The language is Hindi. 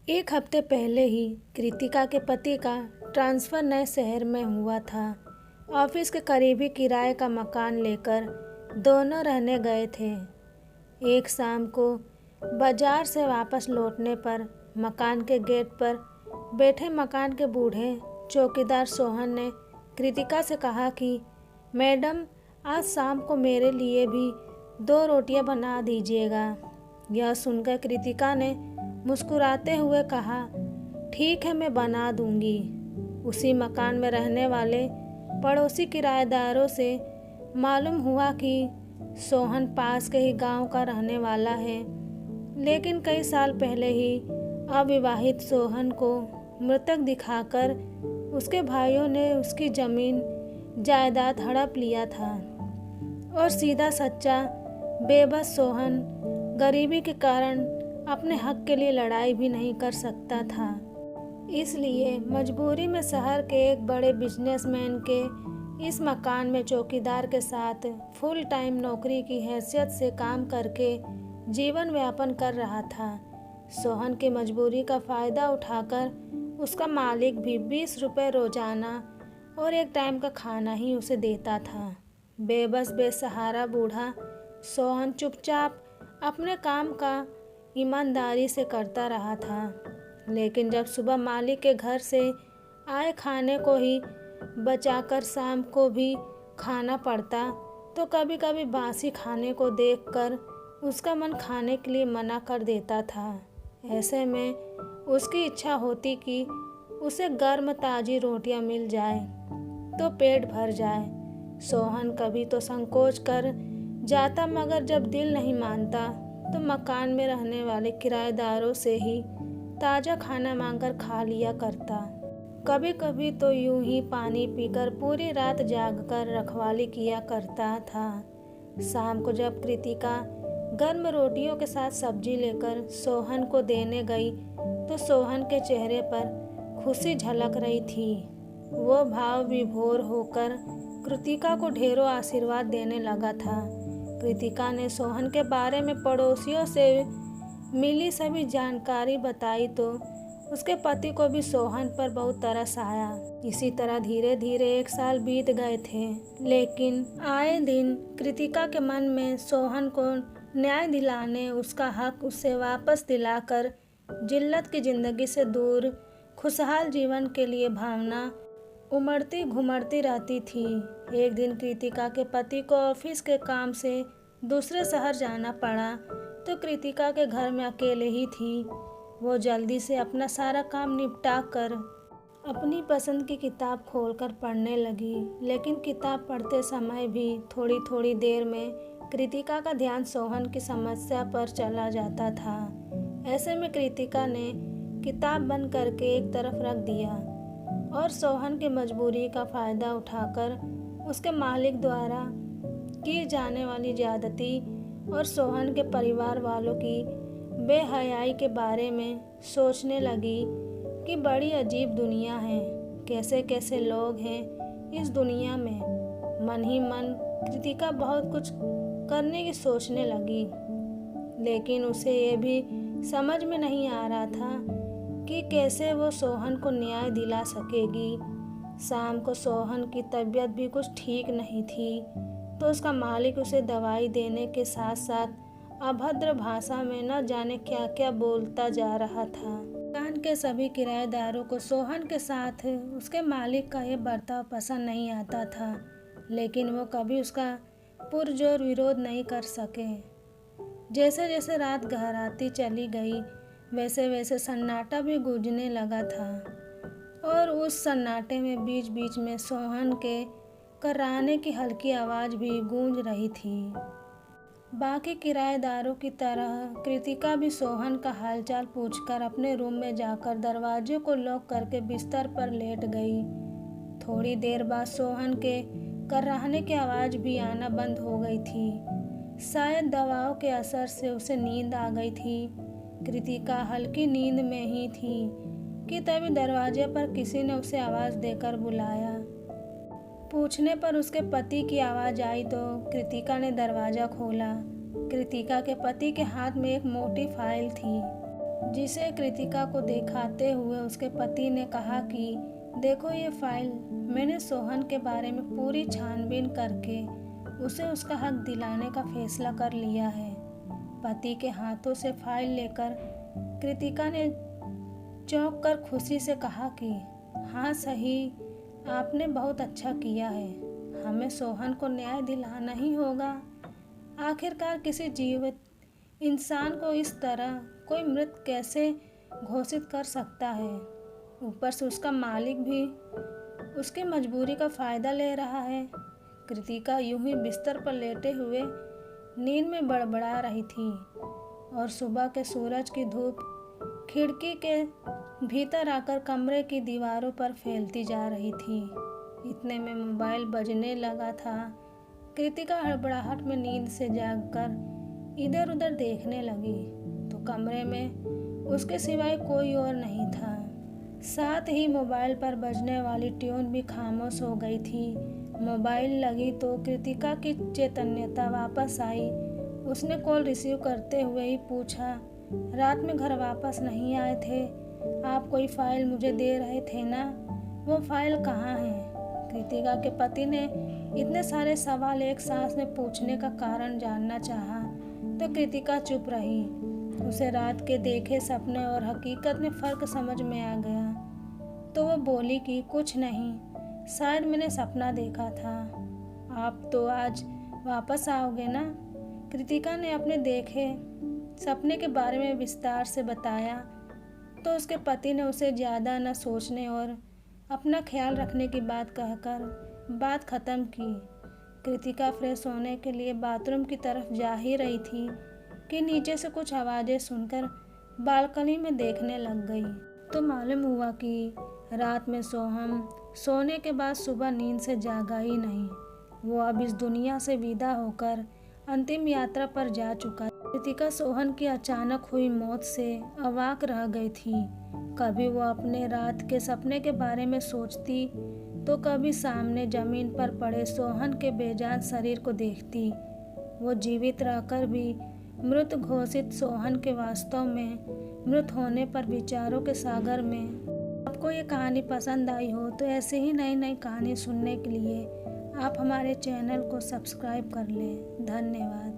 एक हफ्ते पहले ही कृतिका के पति का ट्रांसफ़र नए शहर में हुआ था। ऑफिस के करीबी किराए का मकान लेकर दोनों रहने गए थे। एक शाम को बाजार से वापस लौटने पर मकान के गेट पर बैठे मकान के बूढ़े चौकीदार सोहन ने कृतिका से कहा कि मैडम, आज शाम को मेरे लिए भी 2 रोटियां बना दीजिएगा। यह सुनकर कृतिका ने मुस्कुराते हुए कहा, ठीक है, मैं बना दूंगी। उसी मकान में रहने वाले पड़ोसी किराएदारों से मालूम हुआ कि सोहन पास के ही गांव का रहने वाला है, लेकिन कई साल पहले ही अविवाहित सोहन को मृतक दिखाकर उसके भाइयों ने उसकी जमीन जायदाद हड़प लिया था और सीधा सच्चा बेबस सोहन गरीबी के कारण अपने हक के लिए लड़ाई भी नहीं कर सकता था। इसलिए मजबूरी में शहर के एक बड़े बिजनेसमैन के इस मकान में चौकीदार के साथ फुल टाइम नौकरी की हैसियत से काम करके जीवन यापन कर रहा था। सोहन की मजबूरी का फ़ायदा उठाकर उसका मालिक भी 20 रुपये रोजाना और एक टाइम का खाना ही उसे देता था। बेबस बेसहारा बूढ़ा सोहन चुपचाप अपने काम का ईमानदारी से करता रहा था, लेकिन जब सुबह मालिक के घर से आए खाने को ही बचाकर शाम को भी खाना पड़ता, तो कभी कभी बासी खाने को देखकर उसका मन खाने के लिए मना कर देता था। ऐसे में उसकी इच्छा होती कि उसे गर्म ताज़ी रोटियां मिल जाए तो पेट भर जाए। सोहन कभी तो संकोच कर जाता, मगर जब दिल नहीं मानता तो मकान में रहने वाले किराएदारों से ही ताज़ा खाना मांगकर खा लिया करता। कभी कभी तो यूं ही पानी पीकर पूरी रात जागकर रखवाली किया करता था। शाम को जब कृतिका गर्म रोटियों के साथ सब्जी लेकर सोहन को देने गई तो सोहन के चेहरे पर खुशी झलक रही थी। वो भाव विभोर होकर कृतिका को ढेरों आशीर्वाद देने लगा था। कृतिका ने सोहन के बारे में पड़ोसियों से मिली सभी जानकारी बताई तो उसके पति को भी सोहन पर बहुत तरस आया। इसी तरह धीरे धीरे 1 साल बीत गए थे, लेकिन आए दिन कृतिका के मन में सोहन को न्याय दिलाने, उसका हक उसे वापस दिलाकर जिल्लत की जिंदगी से दूर खुशहाल जीवन के लिए भावना उमड़ती घुमड़ती रहती थी। एक दिन कृतिका के पति को ऑफिस के काम से दूसरे शहर जाना पड़ा तो कृतिका के घर में अकेले ही थी। वो जल्दी से अपना सारा काम निपटा कर अपनी पसंद की किताब खोलकर पढ़ने लगी, लेकिन किताब पढ़ते समय भी थोड़ी थोड़ी देर में कृतिका का ध्यान सोहन की समस्या पर चला जाता था। ऐसे में कृतिका ने किताब बंद करके एक तरफ रख दिया और सोहन की मजबूरी का फ़ायदा उठाकर उसके मालिक द्वारा की जाने वाली ज़्यादती और सोहन के परिवार वालों की बेहयाई के बारे में सोचने लगी कि बड़ी अजीब दुनिया है, कैसे कैसे लोग हैं इस दुनिया में। मन ही मन कृतिका बहुत कुछ करने की सोचने लगी, लेकिन उसे ये भी समझ में नहीं आ रहा था कि कैसे वो सोहन को न्याय दिला सकेगी। शाम को सोहन की तबीयत भी कुछ ठीक नहीं थी, तो उसका मालिक उसे दवाई देने के साथ साथ अभद्र भाषा में न जाने क्या क्या बोलता जा रहा था। मकान के सभी किराएदारों को सोहन के साथ उसके मालिक का ये बर्ताव पसंद नहीं आता था, लेकिन वो कभी उसका पुरजोर विरोध नहीं कर सके। जैसे जैसे रात गहराती चली गई, वैसे वैसे सन्नाटा भी गूंजने लगा था और उस सन्नाटे में बीच बीच में सोहन के कराने की हल्की आवाज़ भी गूंज रही थी। बाकी किराएदारों की तरह कृतिका भी सोहन का हालचाल पूछकर अपने रूम में जाकर दरवाजे को लॉक करके बिस्तर पर लेट गई। थोड़ी देर बाद सोहन के कराहने की आवाज़ भी आना बंद हो गई थी। शायद दवाओं के असर से उसे नींद आ गई थी। कृतिका हल्की नींद में ही थी कि तभी दरवाजे पर किसी ने उसे आवाज़ देकर बुलाया। पूछने पर उसके पति की आवाज़ आई तो कृतिका ने दरवाज़ा खोला। कृतिका के पति के हाथ में एक मोटी फाइल थी। जिसे कृतिका को दिखाते हुए उसके पति ने कहा कि देखो ये फाइल, मैंने सोहन के बारे में पूरी छानबीन करके उसे उसका हक दिलाने का फैसला कर लिया है। पति के हाथों से फाइल लेकर कृतिका ने चौंक कर खुशी से कहा कि हाँ सही, आपने बहुत अच्छा किया है। हमें सोहन को न्याय दिलाना ही होगा। आखिरकार किसी जीवित इंसान को इस तरह कोई मृत कैसे घोषित कर सकता है। ऊपर से उसका मालिक भी उसकी मजबूरी का फ़ायदा ले रहा है। कृतिका यूं ही बिस्तर पर लेटे हुए नींद में बड़बड़ा रही थी और सुबह के सूरज की धूप खिड़की के भीतर आकर कमरे की दीवारों पर फैलती जा रही थी। इतने में मोबाइल बजने लगा था। कृतिका हड़बड़ाहट में नींद से जागकर इधर उधर देखने लगी तो कमरे में उसके सिवाय कोई और नहीं था। साथ ही मोबाइल पर बजने वाली ट्यून भी खामोश हो गई थी। मोबाइल लगी तो कृतिका की चैतन्यता वापस आई। उसने कॉल रिसीव करते हुए ही पूछा, रात में घर वापस नहीं आए थे? आप कोई फाइल मुझे दे रहे थे ना? वो फाइल कहाँ है? कृतिका के पति ने इतने सारे सवाल एक सांस में पूछने का कारण जानना चाहा तो कृतिका चुप रही। उसे रात के देखे सपने और हकीकत में फ़र्क समझ में आ गया तो वो बोली कि कुछ नहीं, शायद मैंने सपना देखा था। आप तो आज वापस आओगे ना? कृतिका ने अपने देखे सपने के बारे में विस्तार से बताया तो उसके पति ने उसे ज़्यादा न सोचने और अपना ख्याल रखने की बात कहकर बात ख़त्म की। कृतिका फ्रेश होने के लिए बाथरूम की तरफ जा ही रही थी कि नीचे से कुछ आवाज़ें सुनकर बालकनी में देखने लग गई तो मालूम हुआ कि रात में सोहम सोने के बाद सुबह नींद से जागा ही नहीं। वो अब इस दुनिया से विदा होकर अंतिम यात्रा पर जा चुका। कृतिका सोहन की अचानक हुई मौत से अवाक रह गई थी। कभी वो अपने रात के सपने के बारे में सोचती तो कभी सामने जमीन पर पड़े सोहन के बेजान शरीर को देखती। वो जीवित रहकर भी मृत घोषित सोहन के वास्तव में मृत होने पर विचारों के सागर में। आपको ये कहानी पसंद आई हो तो ऐसे ही नई नई कहानी सुनने के लिए आप हमारे चैनल को सब्सक्राइब कर लें। धन्यवाद।